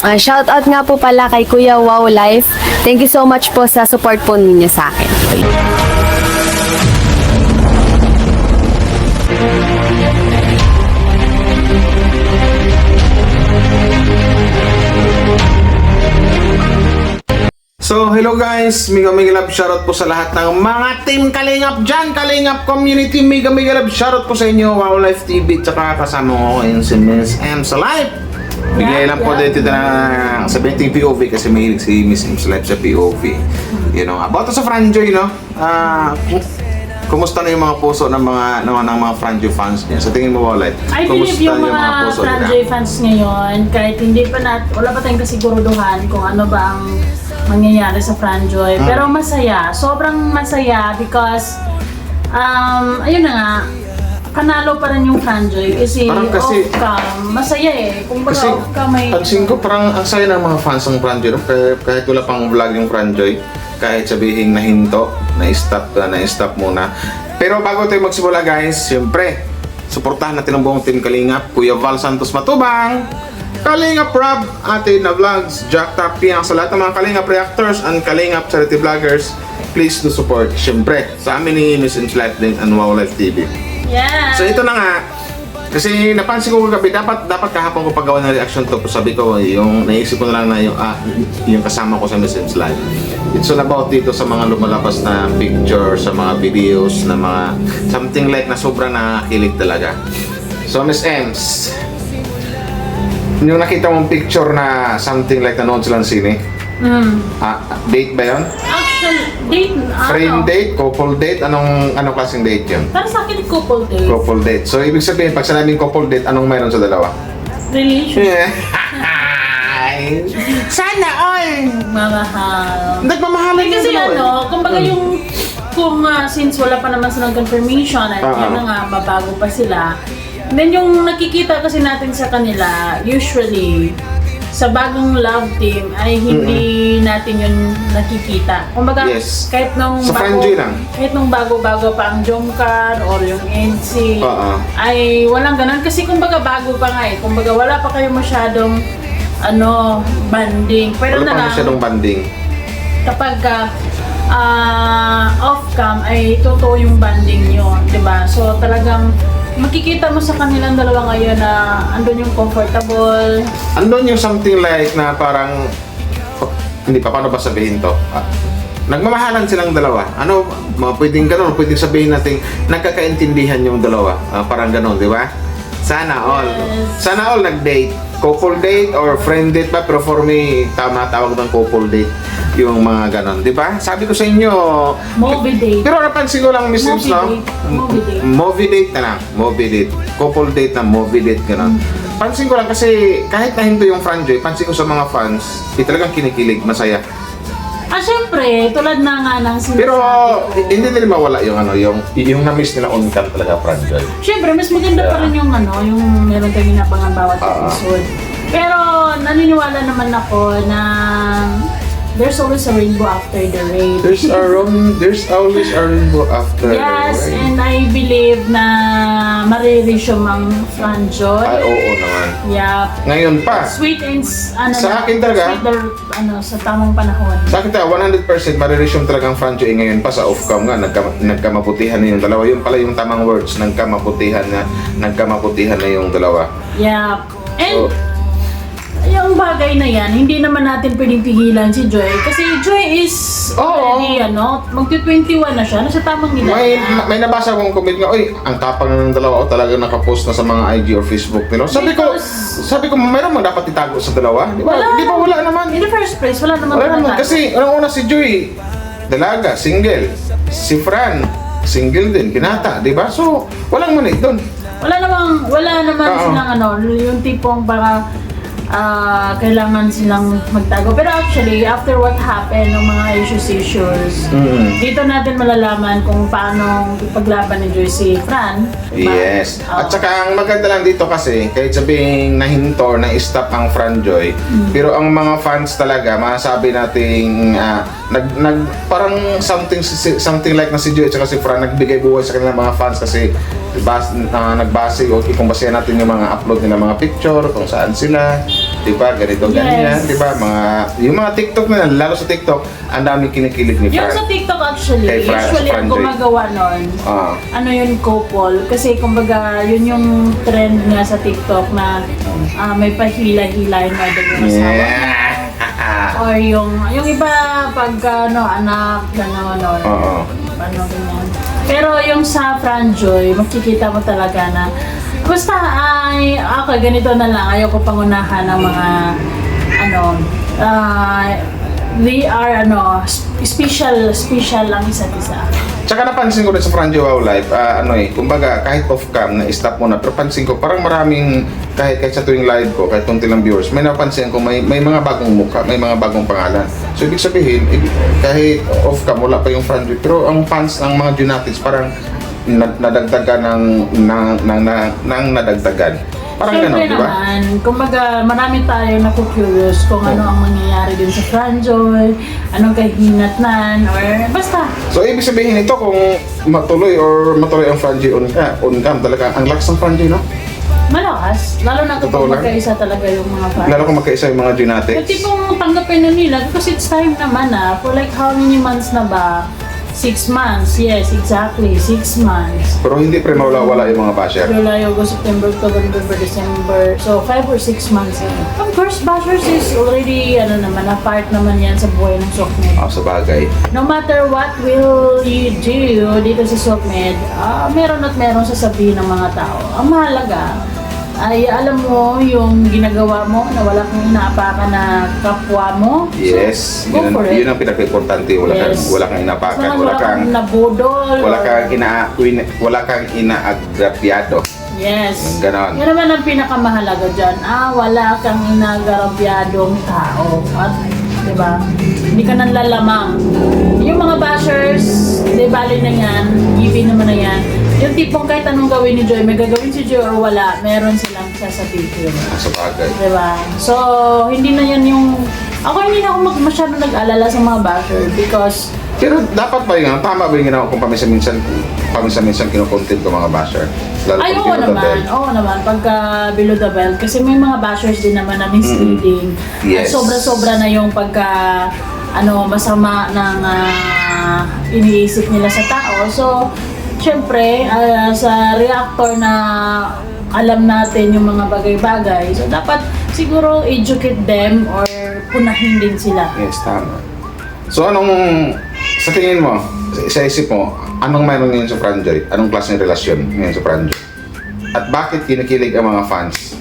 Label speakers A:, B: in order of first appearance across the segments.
A: Shoutout nga po pala kay Kuya Wow Life. Thank you so much po sa support po ninyo sa akin.
B: So, hello guys! Mega love shoutout po sa lahat ng mga team Kalingap dyan! Kalingap community! Mega love shoutout po sa inyo! Wow Life TV! Tsaka kasama ko ngayon si Miss M sa live! Bigay lang po dito na sabihin POV kasi mahilig si Miss M sa live sa POV. You know, about sa Franjoy, no? Kumusta na yung mga puso ng mga Franjoy fans niya? Sa tingin mo, Wow Life?
C: I believe yung mga Franjoy fans ngayon, kahit hindi pa wala pa tayong kasiguruduhan kung ano ba ang mangyayari sa Franjoy. Pero masaya. Sobrang masaya because, ayun na nga, panalo pa rin yung Franjoy kasi off-cam, masaya eh. Kung baga off-cam may...
B: Pansin ko parang ang saya ng mga fans ng Franjoy, no? Kahit wala pang vlog yung Franjoy, kahit sabihin na hinto, na-stop muna. Pero bago tayo magsimula guys, siyempre, suportahan natin ang buong team Kalingap, Kuya Val Santos Matubang, Kalingap Rob, Ate na Vlogs, Jack Tapiang, sa lahat ng mga Kalingap Reactors and Kalingap Charity Vloggers, please do support, siyempre, sa amin ni Miss M's Life din and Wow Life TV.
C: Yeah!
B: So ito na nga, kasi napansin ko kagabi, dapat kahapon ko paggawa ng reaction to, sabi ko, yung naisip ko na lang na yung kasama ko sa Miss M's Live. It's all about dito sa mga lumalabas na picture, sa mga videos, na mga something like na sobrang nakakilig talaga. So Miss M's, yung nakita mong picture na something like nanood silang sine, date ba yun?
C: Actually, date,
B: Friend date, couple date, anong klaseng date yun?
C: para sa akin, couple date.
B: Couple date. So, ibig sabihin, pag sinabing couple date, anong meron sa dalawa?
C: Relationship.
B: Sana all!
C: Mamahal.
B: Nagmamahalan yung
C: Kasi
B: dalawa.
C: kumbaga kung since wala pa naman silang confirmation at yun na nga, mabago pa sila. Then yung nakikita kasi natin sa kanila, usually, sa bagong love team ay hindi natin yun nakikita. Kumbaga,
B: Yes.
C: kahit nung
B: Sa Franjoy lang.
C: kahit nung bago-bago pa ang Jomcar or yung NC, ay walang ganun. Kasi kumbaga bago pa nga eh. Kumbaga wala pa kayo masyadong banding. Pero
B: Wala
C: na
B: pa
C: lang,
B: masyadong banding.
C: kapag off-cam ay totoo yung banding yun, di ba? So talagang makikita mo sa kanilang dalawa ngayon na andun yung comfortable.
B: Andun yung something like na parang, hindi pa, paano ba sabihin to? Nagmamahalan silang dalawa. Pwedeng ganun, pwedeng sabihin natin, nagkakaintindihan yung dalawa. Parang ganun, di ba? Sana all.
C: Yes.
B: Sana all nag-date. Couple date or friend date ba? Pero for me, tama tawag ng couple date. Yung mga ganon, di ba? Sabi ko sa inyo,
C: Movie date.
B: pero napansin ko lang, Miss Sims, no?
C: Movie date.
B: Movie date na lang. Movie date. Couple date na movie date, ganon. Pansin ko lang kasi kahit nahinto yung Franjoy, pansin ko sa mga fans, talagang kinikilig, masaya.
C: Syempre, tulad na nga ng sinasabi
B: Pero
C: ko.
B: hindi nila mawala yung yung na-miss nila on cam talaga, Franjoy.
C: Syempre, mas maganda pa rin yung yung meron tayong inabangan bawat episode. Pero naniniwala naman ako na there's always a rainbow after the rain.
B: There's always a rainbow after
C: Yes,
B: the rain.
C: and I believe na mariresume ang Franjoy.
B: Ay, oo naman.
C: Yeah.
B: Ngayon pa.
C: Sweet and
B: Sa akin talaga,
C: sweet or, sa tamang panahon.
B: Sa akin talaga, 100% mariresume talagang Franjoy ngayon pa sa off-cam nga, nagkamabutihan na yung dalawa. Yung pala yung tamang words, nagkamabutihan na yung dalawa.
C: Yeah. And
B: So,
C: yung bagay na yan, hindi naman natin pwedeng pigilan si Joy. Kasi Joy is already, magti-21 na siya. Nasa tamang nila.
B: may nabasa akong comment nga, oy, ang tapang na ng dalawa, talagang nakapost na sa mga IG or Facebook nila. Sabi ko, mayroon man dapat itago sa dalawa. Di ba? Wala naman.
C: In the first place, wala naman.
B: Wala naman. Kasi, unang-una si Joy, dalaga, single. Si Fran, single din, binata, di ba? So, walang mali doon.
C: Wala naman silang yung tipong para kailangan silang magtago. Pero actually, after what happened, ng mga issues, dito natin malalaman kung paano ipaglaban ni Joy si Fran.
B: Yes. At saka ang maganda lang dito kasi, kahit sabing nahinto, na-stop ang Franjoy, pero ang mga fans talaga, masasabi nating parang something like na si Joy at saka si Fran nagbigay buhay sa kanilang mga fans kasi nagbase kung basehan natin yung mga upload nila mga picture kung saan sila, di ba, ganito ganyan,
C: Yes.
B: di ba, yung mga TikTok nila, lalo sa TikTok ang daming kinikilig ni
C: Yung
B: Fran.
C: sa TikTok actually,
B: Kay
C: usually ang
B: Fran Joy.
C: gumagawa nun,
B: Ah.
C: ano yun, couple. Kasi kumbaga, yun yung trend nga sa TikTok na may pahila-hila yung mga yung asawa.
B: Yeah.
C: Or yung iba pag anak, gano'n,
B: Oo.
C: ano ganyan. Pero yung sa Franjoy, makikita mo talaga na basta ay okay, ganito na lang, ayoko pangunahan ng mga they are special lang isa't isa.
B: Tsaka napansin ko rin sa Franjo Wow Life, kumbaga kahit off-cam na stop mo na, pero pansin ko parang maraming, kahit sa tuwing live ko, kahit konti lang viewers, may napansin ko may mga bagong mukha, may mga bagong pangalan. So ibig sabihin, kahit off-cam, wala pa yung Franjo, pero ang fans ng mga Junatics parang nadagdagan ng nadagdagan. Parang
C: Siyempre
B: gano'n, di ba?
C: naman, kumbaga marami tayo naku-curious kung ano ang mangyayari din sa Franjoy, anong kahinatnan, or basta.
B: So ibig sabihin ito kung matuloy ang Franjo on cam talaga, ang lakas ng Franjo, no?
C: Malakas, lalo na
B: Totoo
C: kapag
B: lang.
C: magkaisa talaga yung mga fans.
B: Lalo kung magkaisa yung mga Junatics.
C: Yung tipong tanggapin na nila because it's time naman for like how many months na ba? 6 months, yes, exactly, 6 months.
B: Pero hindi pre mawala yung mga basher.
C: July, August, September, October, November, December. So, 5 or 6 months. Of course, bashers is already, a part naman yan sa buhay ng Sokmed.
B: Sa bagay.
C: No matter what will you do dito sa Sokmed, meron at meron sasabihin ng mga tao. Ang mahalaga ay alam mo yung ginagawa mo na wala kang inaapakan na kapwa mo.
B: Yes,
C: So, go for it.
B: yun ang pinaka-importante. Wala
C: Yes.
B: kang inapakan,
C: Sana
B: wala kang
C: nabudol.
B: wala kang inaagrabyado.
C: Yes.
B: Ganon.
C: Yan naman ang pinakamahalaga dyan. Wala kang inagarabyadong tao. At, di ba? Hindi ka nanlalamang. Yung mga bashers, di bali na yan, give naman na yan. Yung tipong kahit anong gawin ni Joy, may gagawin si Joy or wala, meron silang sasabihin.
B: Sa bagay.
C: Di ba? So, hindi na yan yung... Ako hindi na ako masyado nag-alala sa mga basher because
B: Pero dapat ba yun? Tama ba yung ginawa kung paminsan kinukontent ko mga basher? Lalo
C: ay,
B: kung
C: oo
B: below the
C: naman.
B: belt.
C: Oo naman. Pagka below the belt. Kasi may mga bashers din naman na misleading.
B: Yes.
C: At sobra-sobra na yung pagka masama ng iniisip nila sa tao. So, syempre, sa reactor na alam natin yung mga bagay-bagay. So, dapat siguro educate them or punahin din sila.
B: Yes, tama. So sa tingin mo, sa isip mo, anong mayroon ngayon sa Franjoy? Anong klaseng relasyon ngayon sa Franjoy? At bakit kinikilig ang mga fans?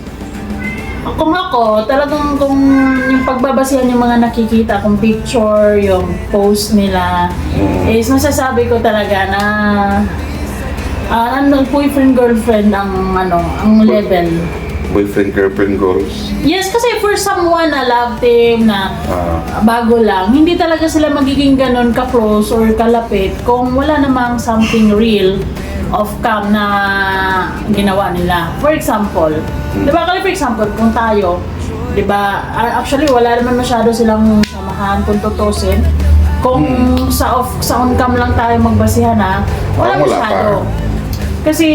C: Kung ako, talagang kung yung pagbabasihan yung mga nakikita kong picture, yung post nila, is masasabi ko talaga na boyfriend, girlfriend ang level.
B: Boyfriend, girlfriend, goals?
C: Yes, kasi for someone na love team na bago lang, hindi talaga sila magiging ganun ka-close or kalapit kung wala namang something real off-cam na ginawa nila. For example, di ba for example, kung tayo, di ba, actually wala naman masyado silang samahan kung tutusin. Kung sa on-cam lang tayo magbasihan wala
B: Wala
C: masyado.
B: pa.
C: Kasi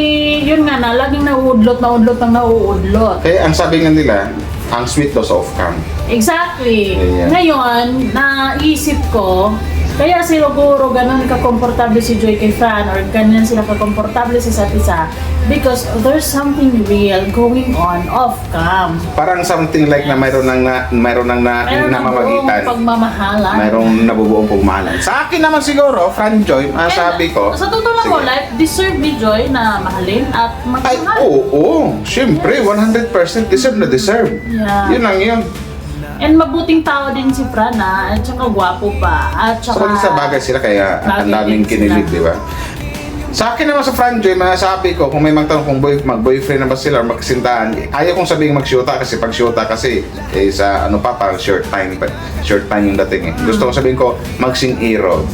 C: yun nga laging nauudlot ng nauudlot.
B: Eh, ang sabi nga nila, ang sweet daw sa off-cam.
C: Exactly.
B: Yeah.
C: Ngayon, naisip ko, kaya siguro ganun ka-komportable si Joy kay Fran or ganun sila ka-komportable sa isa't isa because there's something real going on off-cam.
B: Parang something like na mayroon nang namamagitan.
C: Pagmamahalan.
B: Mayroong nabubuong pagmahalan. Sa akin naman siguro, Franjoy, sabi ko.
C: Sa totoo lang
B: Sige.
C: ko, life, deserve ni Joy na mahalin at
B: Ay,
C: magmahal.
B: oo. Siyempre, 100% deserve na deserve.
C: Yeah.
B: Yun lang yun.
C: And mabuting tao din si Fran at saka gwapo pa. At
B: So,
C: saka...
B: sa bagay sila kaya ang
C: Bagay
B: daming
C: din
B: kinilig,
C: sila.
B: di ba? Sa akin naman sa Franjoy, masasabi ko, kung may magtanong kung mag-boyfriend na ba sila or magkasintahan, ayaw kong sabihin mag-shoota kasi pag shoota kasi sa parang short time yung dating eh. Gusto kong sabihin ko, magsing-iro,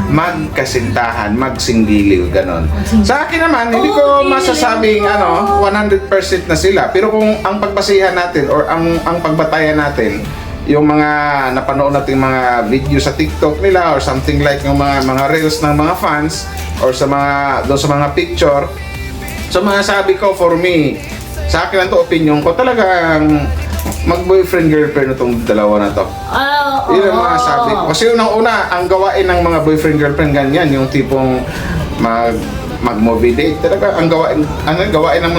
B: magkasintahan, magsing-giliw, ganon. Sa akin naman, hindi ko masasabing 100% na sila. Pero kung ang pagbasihan natin or ang pagbatayan natin, yung mga napanood natin mga video sa TikTok nila or something like yung mga reels ng mga fans or sa mga doon sa mga picture. So mga sabi ko, for me, sa akin lang to, opinion ko, talagang mag-boyfriend girlfriend itong dalawa na to. Yun ang mga sabi ko. Kasi unang-una, ang gawain ng mga boyfriend girlfriend ganyan, yung tipong mag-movie date. Talaga ang gawain ng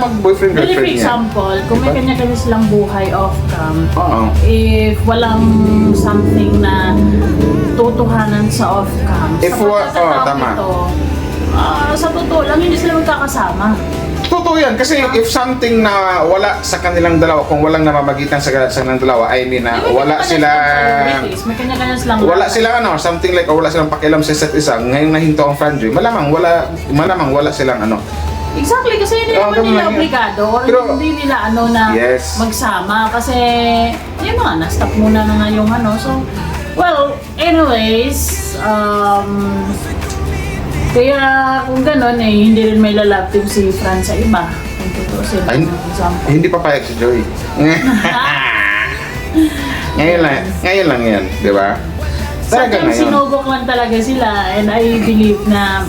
B: mag-boyfriend
C: Really, for
B: girlfriend niya.
C: example, kung may kanya-kanya silang buhay off-cam,
B: Oo.
C: if walang something na tutuhanan sa off-cam,
B: If
C: sa pagkakataon
B: tama.
C: ito, sa totoo lang, hindi sila magkakasama.
B: Totoo yan. Kasi if something na wala sa kanilang dalawa, kung walang namamagitan sa kanilang dalawa, I mean na
C: May
B: wala
C: kanya-kanya
B: sila...
C: silang priorities, may kanya-kanya silang
B: Wala
C: buhay.
B: silang something like, o wala silang pakialam sa isa't isa. Ngayon nahinto ang franchise, malamang wala silang
C: Exactly, kasi hindi
B: Oo,
C: naman
B: ganun
C: nila
B: lang yan.
C: obligado or
B: Pero-
C: hindi nila na
B: Yes.
C: magsama kasi yun na, na-stop muna na nga yung So, well, anyways, kaya kung gano'n hindi rin may lalove team si Fran sa iba. Kung tutusin
B: Ay,
C: ng example.
B: hindi pa payag si Joey. ngayon lang yan, di ba? Talaga
C: Sadyang
B: ngayon.
C: sinubok lang talaga sila and I believe na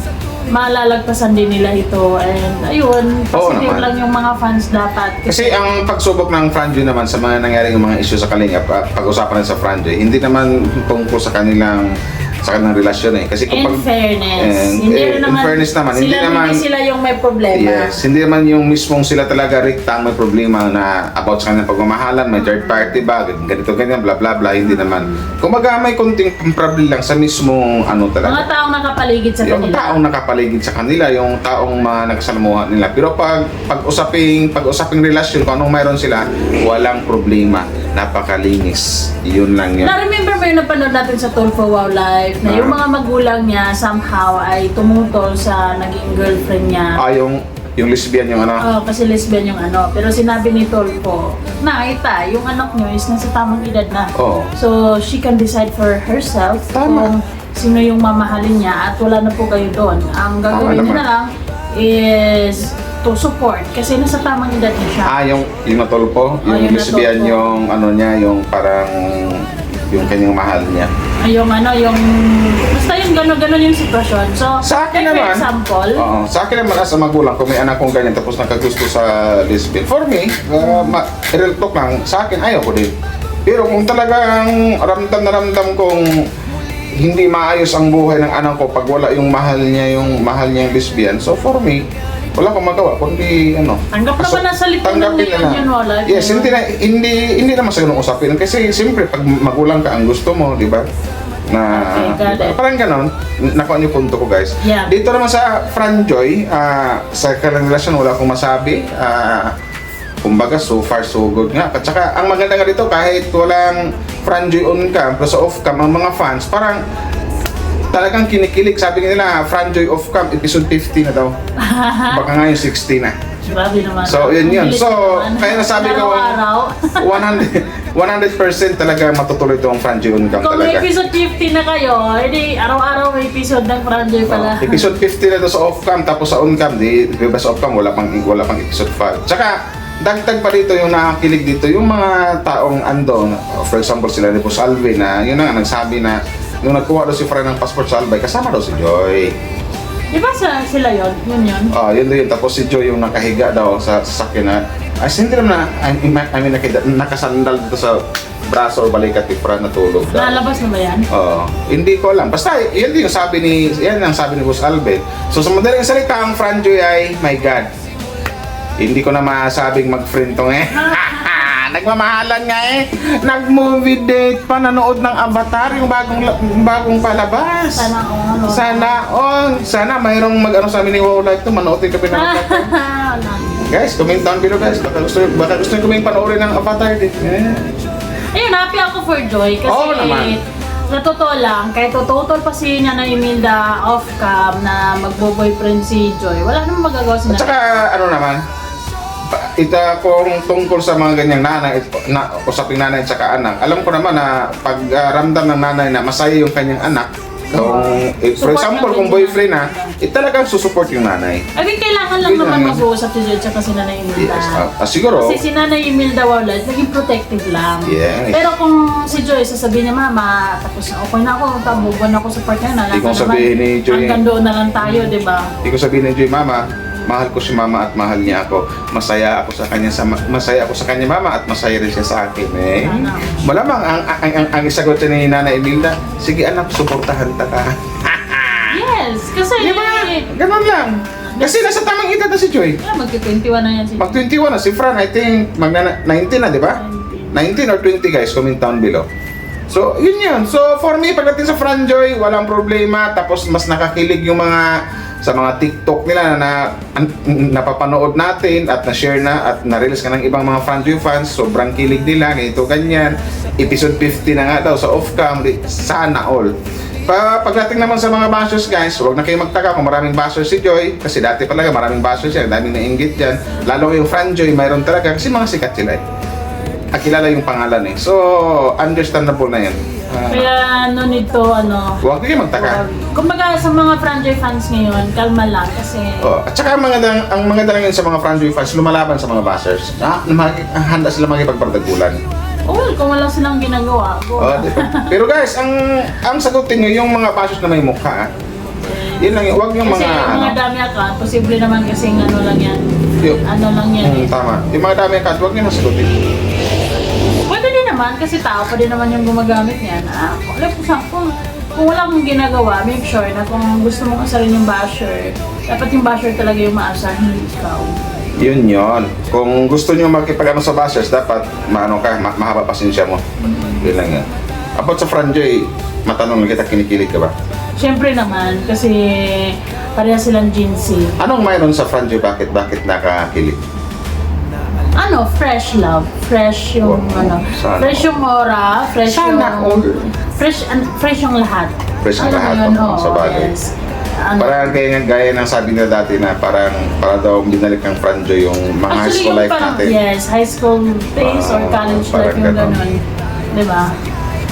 C: malalagpasan din nila ito and ayun, positive
B: naman.
C: lang yung mga fans dapat.
B: Kasi ang pagsubok ng franchise naman sa mga nangyaring mga issue sa Kalingap, pag-usapan rin sa franchise, hindi naman tungkol sa kanilang relasyon eh. Kasi
C: In fairness, hindi rin
B: in
C: naman,
B: fairness naman, hindi naman
C: sila yung may problema.
B: Yes, hindi naman yung mismong sila talaga riktang may problema na about sa kanilang pagmamahalan, may third party ba, ganito ganyan, bla bla bla, hindi naman. Kumbaga may konting problem lang sa mismong talaga.
C: Mga taong nakapaligid sa
B: Yung
C: kanila.
B: taong nakapaligid sa kanila, yung taong mga nagsalamuhan nila. Pero pag-usaping relasyon, kung anong mayroon sila, walang problema. Napakalinis. Yun lang yun.
C: Na-remember mo yung napanood natin sa Tulfo Wow Live na yung mga magulang niya somehow ay tumutol sa naging girlfriend niya.
B: Yung lesbian yung
C: Kasi lesbian yung Pero sinabi ni Tulfo, nakita, yung anak niyo is nasa tamang edad na.
B: Oo.
C: So, she can decide for herself
B: Tama.
C: kung sino yung mamahalin niya at wala na po kayo doon. Ang gagawin niyo
B: naman.
C: na lang is to support kasi nasa tamang edad na siya.
B: yung natulpo, yung
C: yung
B: lesbian
C: natulpo.
B: yung niya, yung parang yung kanyang mahal niya.
C: Yung basta yung gano'n yung sitwasyon. So,
B: Sa akin
C: like
B: naman,
C: for example,
B: Sa akin naman as a magulang, kung may anak kong ganyan tapos nakagusto sa lesbian, for me, real talk lang, sa akin ayaw ko din. Pero kung talagang ramdam na ramdam kong hindi maayos ang buhay ng anak ko pag wala yung mahal niya yung lesbian, so for me, wala akong magawa kundi
C: tanggap naman na sa lipunan
B: tanggapin
C: ngayon yun, wala.
B: Yes, hindi naman sa ganung usapin kasi siyempre pag magulang ka ang gusto mo, di ba?
C: Okay, got
B: diba?
C: it.
B: Parang ganon, nakuha niyo punto ko guys.
C: Yeah.
B: Dito naman sa Franjoy, sa kanilang relasyon wala akong masabi. Kumbaga so far so good nga. At saka ang maganda nga dito kahit walang Franjoy on cam plus off cam ang mga fans parang talagang kinikilig. Sabi nila Franjoy off cam episode 50 na daw. Baka ngayon 60 na.
C: Grabe naman.
B: So, yun.
C: Ang bilis
B: So,
C: naman.
B: kaya nasabi ko,
C: Araw-araw.
B: 100% talaga matutuloy itong Franjoy on cam
C: Kung may
B: talaga.
C: episode 50 na kayo, edi araw-araw may episode ng Franjoy pala.
B: Episode 50 na to sa off-cam, tapos sa on-cam, di ba sa off-cam, wala pang episode 5. Tsaka, dagdag pa dito yung nakakilig dito, yung mga taong andon, for example, sila ni Boss Alvin, na yun na nga, nagsabi na, nung nagkuha daw si Fran ng passport sa Albay, kasama daw si Joy.
C: Di ba sila yun? Yun yun?
B: Yun. Tapos si Joy yung nakahiga daw sa sasakyan na, hindi naman nakasandal dito sa braso o balikat ni Fran natulog daw.
C: Nalabas na ba yan?
B: Hindi ko alam. Basta, yan ang sabi ni Boss Alvin. So, sa madaling salita, ang Franjoy ay, my God, hindi ko na masabing mag-friend tong Nagmamahalan nga Nag-movie date pa, nanood ng Avatar, yung bagong palabas. Sana mayroong sa amin ni Wow Live to, manood din kami ng Avatar. Guys, comment down below guys. Baka gusto nyo kaming panoorin ng Avatar din.
C: Ayun, happy ako for Joy kasi
B: Oo naman.
C: sa totoo lang, kahit tututol pa si niya na Imelda off-cam na magbo-boyfriend si Joy, wala namang magagawa si
B: At saka, naman, kung tungkol sa mga ganyang nanay, usaping nanay at saka anak, alam ko naman na pag ramdam ng nanay na masaya yung kanyang anak, For
C: Support
B: example,
C: lang
B: kung
C: din
B: boyfriend
C: sila.
B: talagang susupport yung nanay.
C: I mean, kailangan lang
B: Yun
C: naman
B: lang yun.
C: mag-uusap si Joy tsaka si Nanay Imelda.
B: Yes. Siguro,
C: Kasi si Nanay Imelda Wawlife, naging protective lang.
B: Yes.
C: Pero kung si Joy, sasabihin niya, Mama, tapos na okay na ako, tabugan ako sa partner na.
B: Hindi kong sabihin ni Joy.
C: Hanggang doon na lang tayo, di ba?
B: hindi ko sabihin ng Joy, Mama, mahal ko si Mama at mahal niya ako. Masaya ako sa kanya, masaya ako sa kanya, Mama, at masaya rin siya sa akin.
C: Sana.
B: Malamang ang isagot ni Nanay Imelda, sige anak, suportahan ta ka.
C: Yes, kasi...
B: Di ba? Ganun lang. Kasi nasa tamang edad na si Joy.
C: Mag-21 na yan si
B: Mag 21 na si Fran, I think magna 19 na, di ba? 19 or 20 guys, comment down below. So, yun. So, for me, pagdating sa Fran Joy, walang problema. Tapos, mas nakakilig yung sa mga TikTok nila na napapanood natin at na-share na at na-release ka ng ibang mga Fran Joy fans. Sobrang kilig nila, ganito, ganyan. Episode 50 na nga daw sa off-cam. Sana all. Pagdating naman sa mga bashers guys, huwag na kayo magtaka kung maraming bashers si Joy. Kasi dati talaga maraming bashers yan, daming nainggit dyan. Lalo yung Fran Joy, mayroon talaga kasi mga sikat sila eh. Kilala yung pangalan eh. So, understandable na yan.
C: Kaya no need to,
B: Huwag kayo magtaka.
C: kumbaga sa mga franchise fans ngayon, kalma lang kasi...
B: At saka ang mga dalang yun sa mga Fran Joy fans, lumalaban sa mga bashers. Handa sila makipagpardagulan.
C: Well, kung wala silang ginagawa, go.
B: Diba? Pero guys, ang sagutin nyo yung mga bashers na may mukha. Yun lang yun. Huwag yung
C: Kasi
B: mga
C: yung mga dami account, posible naman kasing lang yan. Ano lang yan.
B: Tama. Yung mga dami account, huwag nyo masagutin.
C: Pwede din naman kasi tao pa din naman yung gumagamit niyan. Kung wala kang ginagawa, make sure na kung gusto mo kasarin yung basher, dapat yung basher talaga yung maasahan, hindi ikaw.
B: Yun. Kung gusto nyo makipag sa bashers, dapat mahaba pasensya mo. Yun lang yan. About sa Fran Joy, matanong lang kita, kinikilig ka ba?
C: Siyempre naman, kasi pareha silang Jinsi.
B: Anong mayroon sa Fran Joy? Bakit nakakilig?
C: Fresh love. Fresh yung
B: sana.
C: fresh yung aura, fresh
B: Sana
C: yung...
B: all.
C: Fresh yung lahat.
B: Fresh ang
C: Alam mo
B: lahat,
C: yun,
B: oo, sa bagay.
C: yes.
B: Parang gaya ng sabi nila dati na para daw binalik ng Fran Joy yung mga high school life
C: parang,
B: natin.
C: yes, high school days or college life
B: parang
C: yung
B: ganon.
C: ganun. Diba?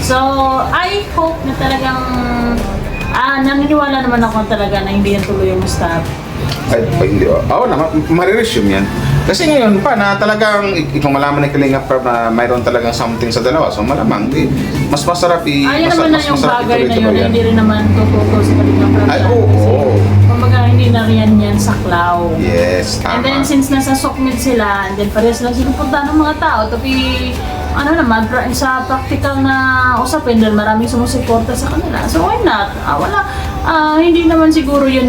C: So, I hope na talagang naniniwala naman ako talaga na hindi yan tuloy yung stop.
B: Ay, hindi. Oo naman, mariresume yan. Kasi ngayon pa na talagang kung malaman ng Kalinga Prab na mayroon talagang something sa dalawa, so malamang mas masarap
C: Ayun naman na yung bagay na yun, na hindi rin naman tututol sa Kalingap Prab.
B: Ay, oo.
C: Kumbaga, hindi na riyan yan sa klaw.
B: Yes,
C: And then,
B: tama.
C: since nasa Sokmed sila, and then parehas lang sinupunta ng mga tao, tapi sa practical na usapin, dahil maraming sumusuporta sa kanila. So, why not? Hindi naman siguro yun,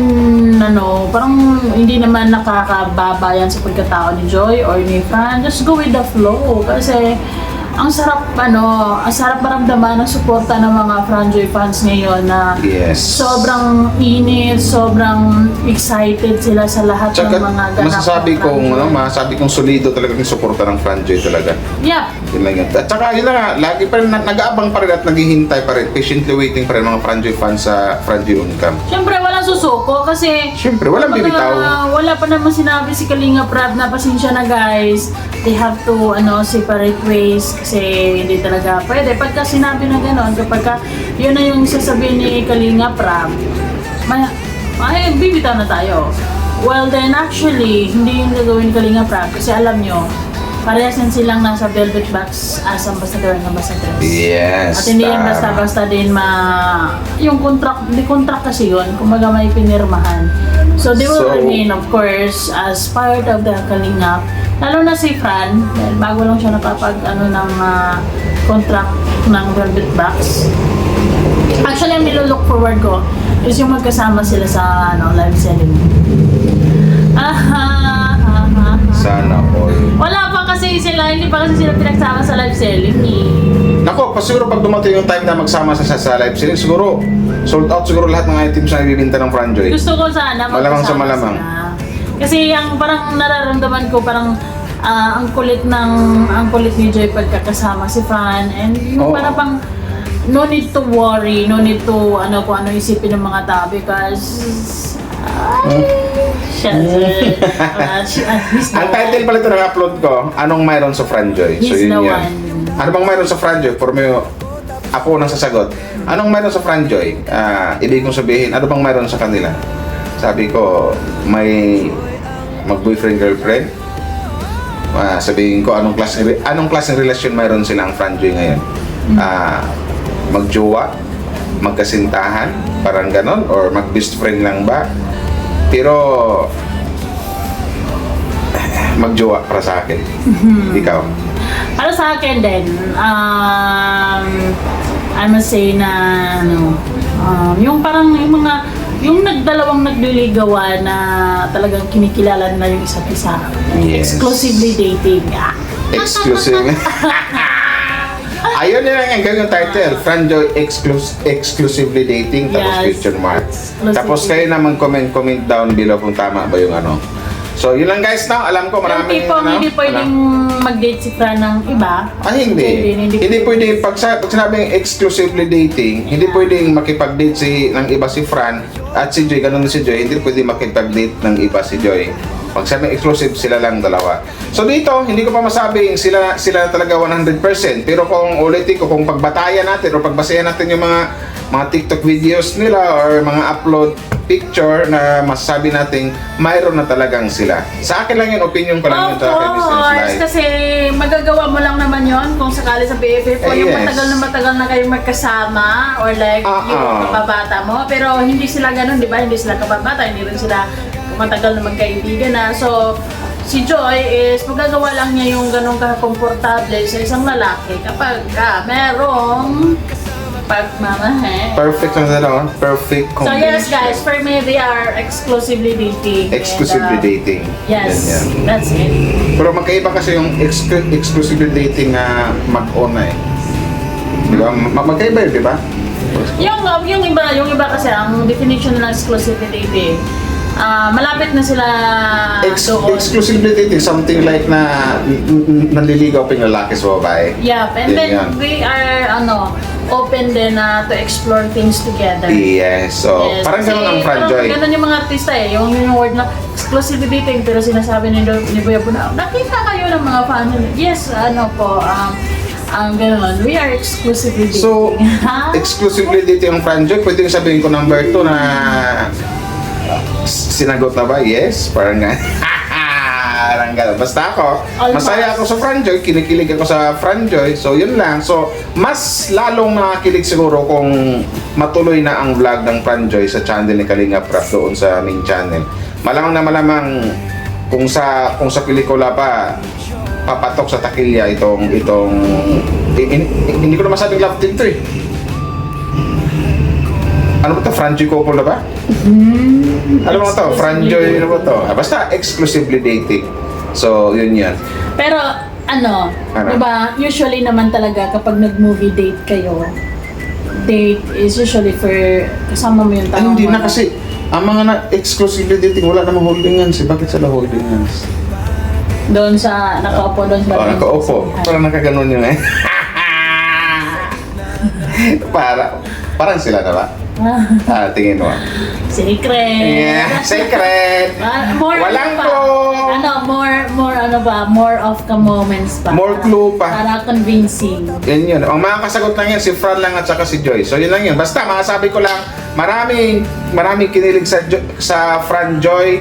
C: parang hindi naman nakakababayan sa pagkatao ni Joy or ni Fran. Just go with the flow. Kasi, ang sarap maramdaman ng suporta ng mga Fran Joy fans ngayon na
B: Yes.
C: sobrang init, sobrang excited sila sa lahat
B: Tsaka,
C: ng mga ganap.
B: masasabi kong solido talaga yung suporta ng Fran Joy talaga.
C: Yeah.
B: Yun lang yun. At saka yun lang nga, lagi pa rin nag-aabang pa rin at naghihintay pa rin, patiently waiting pa rin mga Fran Joy fans sa Fran Joy Uncam.
C: Siyempre, walang susuko kasi...
B: Siyempre, walang
C: kumbaga,
B: bibitaw.
C: Wala pa naman sinabi si Kalinga Prab na pasensya na guys. They have to separate ways kasi hindi talaga pwede. Pagka sinabi na gano'n, kapag yun na yung sasabihin ni Kalinga Prab, bibitaw na tayo. Well then, actually, hindi yung gagawin ni Kalinga Prab kasi alam nyo, parehas yan silang nasa velvet box as ambassador ng ambassadors.
B: Yes.
C: At hindi yan basta-basta din yung contract kasi yun, kumbaga may pinirmahan. So they will remain of course as part of the Kalingap. Lalo na si Fran, dahil bago lang siya ng contract ng velvet box. Actually, ang nilo-look forward ko is yung magkasama sila sa live selling.
B: Sana all.
C: Wala pa kasi hindi pa kasi sila pinagsama sa live selling eh.
B: Nako, siguro pag dumating yung time na magsama sa live selling, siguro sold out siguro lahat ng items na ibibinta ng Fran Joy.
C: Gusto ko sana
B: Malamang sa
C: magkasama
B: malamang.
C: sila. Kasi ang parang nararamdaman ko parang ang kulit ni Joy pagkakasama si Fran and yung
B: Oo.
C: parang pang no need to worry, no need to kung ano isipin ng mga tao because
B: Ang title pala ito na-upload ko, anong mayroon sa Fran Joy?
C: He's
B: yun
C: the
B: yun.
C: one.
B: Ano bang mayroon sa Fran Joy? For me, ako nang sasagot. Anong mayroon sa Franjoy? Ibig kong sabihin, ano bang mayroon sa kanila? Sabi ko, may mag-boyfriend, girlfriend. Sabihin ko, anong klaseng relasyon mayroon silang Franjoy ngayon? Magjowa, magkasintahan, parang ganon, or mag-best friend lang ba? Pero magjowa para sa akin. Ikaw?
C: Para sa akin din, I must say na yung parang yung nagdalawang nagliligawan na talagang kinikilala nila yung isa't isa.
B: Yes.
C: Exclusively dating.
B: Exclusive. Ayun yun ang yung title, Franjoy Exclusively Dating, tapos
C: Yes.
B: question mark.
C: Exclusively.
B: Tapos kayo naman comment down below kung tama ba yung ano. So yun lang guys, now alam ko
C: Yung
B: maraming
C: tipong hindi pwedeng mag-date si Fran ng iba.
B: Hindi pwede pag sinabing exclusively dating, hindi pwedeng makipag-date ng iba si Fran at si Joy, ganun din si Joy, hindi pwede makipag-date ng iba si Joy. Pag sabing exclusive, sila lang dalawa. So dito, hindi ko pa masabing sila talaga 100%. Pero kung ulitin ko, kung pagbatayan natin o pagbasayan natin yung mga TikTok videos nila or mga upload picture na masasabi natin mayroon na talagang sila. Sa akin lang yun, opinion ko lang yun sa akin business life.
C: Kasi magagawa mo lang naman yon kung sakali sa BFF o yung
B: Yes.
C: matagal na kayong magkasama or like yung kababata mo. Pero hindi sila ganun, di ba? Hindi sila kababata, hindi rin sila matagal na magkaibigan na. So, si Joy is magagawa lang niya yung ganun ka-komportable sa isang lalaki kapag merong pagmamahal.
B: Perfect na dalawa. Perfect
C: So
B: combination.
C: yes guys, for me they are exclusively dating.
B: Exclusively
C: And,
B: dating.
C: Yes,
B: Ganyan.
C: that's it.
B: Pero magkaiba kasi yung exclusively dating na mag-on na eh. Di ba? Magkaiba yun, di ba?
C: Yung iba kasi ang definition ng exclusively dating, malapit na sila doon.
B: Exclusively dating, something like na nanliligaw pa yung lalaki sa babae.
C: Yeah, and
B: Yan
C: then
B: yan.
C: we are open din to explore things together.
B: Yes, so
C: Yes,
B: parang ganun ang Franjoy.
C: Parang ganun yung mga artista eh. Yung word na exclusively dating pero sinasabi ni Boy Abu na nakita kayo ng mga fan nila. Yes, ang ganun. We are exclusively dating.
B: So, exclusively dating ang Franjoy, pwede yung sabihin ko number 2 na sinagot na ba? Yes, parang nga. Parang ganun. Basta ako, masaya ako sa Franjoy, kinikilig ako sa Franjoy, so yun lang. So, mas lalong nakakilig siguro kung matuloy na ang vlog ng Franjoy sa channel ni Kalinga Prap doon sa main channel. Malamang na malamang kung sa pelikula pa papatok sa takilya hindi ko na masabing love team to eh. Ano ba ito? Franjoy couple na ba? Ano ba ito? Franjoy na ba ito? Basta exclusively dating. So, yun yan.
C: Pero
B: Ano?
C: diba, usually naman talaga kapag nag-movie date kayo, date is usually for kasama mo yung
B: Ay,
C: tao
B: hindi
C: mo.
B: na kasi. Ang mga exclusively dating, wala namang holding hands. Bakit sila holding hands?
C: Doon sa, nakaupo doon sa
B: Nakaupo. Parang nakaganon yun eh. Parang sila na ba? Tingin mo.
C: Secret.
B: Yeah, secret. Walang
C: more of the moments pa.
B: More clue pa.
C: Para convincing.
B: Yan yun. Ang makakasagot lang yan, si Fran lang at saka si Joy. So yun lang yun. Basta masasabi ko lang, maraming kinilig sa Fran Joy.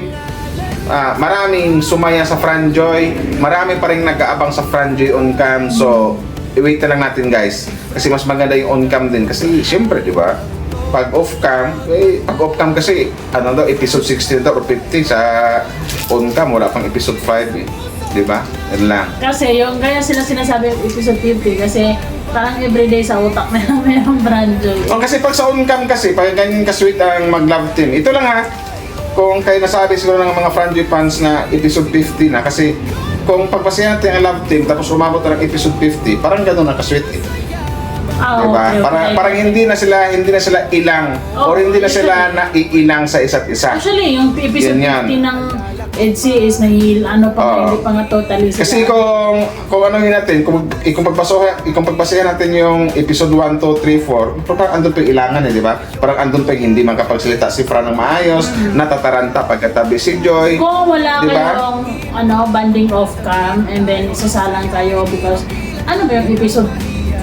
B: Maraming sumaya sa Fran Joy. Marami pa rin nag-aabang sa Fran Joy on cam. So, i-wait na lang natin guys. Kasi mas maganda yung on cam din. Kasi syempre, di ba? Pag off cam kasi, episode 16 daw or 50 sa on cam, wala pang episode 5 eh. Di ba? Yan lang.
C: Kasi yung kaya sila sinasabi yung episode 50 kasi parang everyday sa utak nila mayroong brand joy.
B: Kasi pag sa on cam kasi, pag ganyan ka-sweet ang mag-love team. Ito lang ha, kung kayo nasabi siguro ng mga Franjoy fans na episode 50 na, kasi kung pagpasayan natin ang love team tapos umabot na ng episode 50, parang gano'n na ka-sweet eh. Diba?
C: Okay.
B: Parang hindi na sila ilang or hindi na sila naiilang sa isa't isa.
C: Actually, yung episode
B: Yan.
C: 50 ng EDSI is hindi pa nga totally sila.
B: Kasi kung ano yun natin, kung pagpasayan natin yung episode 1, 2, 3, 4, parang andun pa yung ilangan eh, di ba? Parang andun pa yung hindi makapagsalita si Fran ng maayos, natataranta pagkatabi si Joy.
C: Kung wala
B: Diba?
C: kayong banding off cam and then isasalang kayo because ano ba yung episode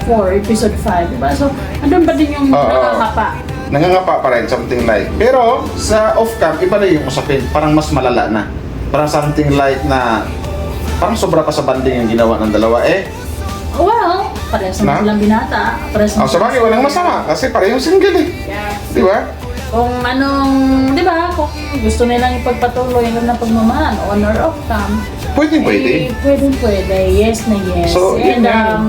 C: 4, episode 5, diba? So, andun ba din yung
B: Oo.
C: nakakapa?
B: Nangangapa pa rin, something like. Pero sa off-cam, iba na yung usapin. Parang mas malala na. Parang something like na parang sobra pa sa banding yung ginawa ng dalawa.
C: Well, parehas
B: Na?
C: naman silang binata. Parehas naman
B: Sa bagay, walang masama. Kasi parehong single eh. Di ba?
C: Kung anong, di ba, kung gusto nilang ipagpatuloy ang pagmamahal, on or off cam,
B: Pwede.
C: pwede, yes na yes.
B: So, yun
C: And
B: yan.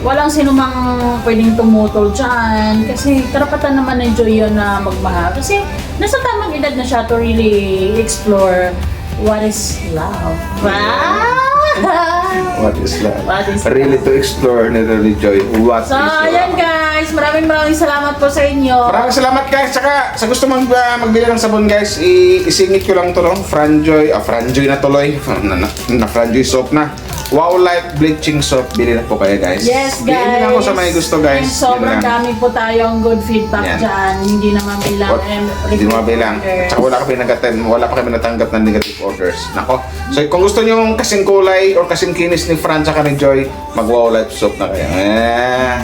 C: walang sinumang pwedeng tumutol dyan kasi karapatan naman ni Joy yun na magmahal. Kasi nasa tamang edad na siya to really explore what is love.
B: What is love?
C: What is
B: Really to explore nila ni Joy. What
C: So,
B: is love?
C: ayan guys, maraming salamat po sa inyo.
B: Maraming salamat guys. Tsaka sa gusto magbili ng sabon guys, isingit ko lang to no. Franjoy na tuloy. Na Franjoy soap na. Wow Life Bleaching Soap. Bili na po kayo guys.
C: Yes, guys.
B: Bili lang ako sa may gusto guys.
C: And sobrang
B: Yun lang.
C: dami po tayong good feedback
B: Yan.
C: dyan. Hindi na mabilang.
B: What?
C: and
B: Hindi mo mabilang.
C: orders.
B: Tsaka wala pa kami natanggap ng negative orders. Nako. So kung gusto nyo yung kasing kulay or kasing kinis ni Fran tsaka ni Joy, mag Wow Life Soap na kayo.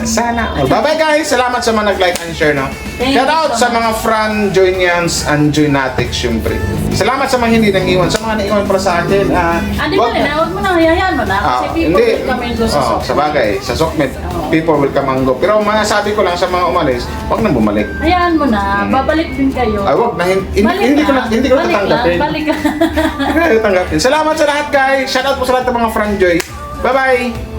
B: Sana. Bye-bye guys. Salamat sa mga nag-like and share no.
C: Thank
B: Shout
C: you
B: out
C: so
B: sa mga Fran Joynians and Joynatics syempre. Salamat sa mga hindi nang iwan. Sa mga naiwan para sa akin.
C: Di ba rin, huwag mo na, hayaan mo na. Kasi people will come and go sa soft.
B: sa bagay, sa Sokmed, people will come and go. Pero mga sabi ko lang sa mga umalis, huwag nang bumalik.
C: Hayaan mo na, babalik din kayo.
B: Ay, wag na, hindi ko na tatanggapin.
C: Balik ka.
B: Hindi ko na tatanggapin. Salamat sa lahat guys. Shout out po sa lahat ng mga Franjoy. Bye-bye!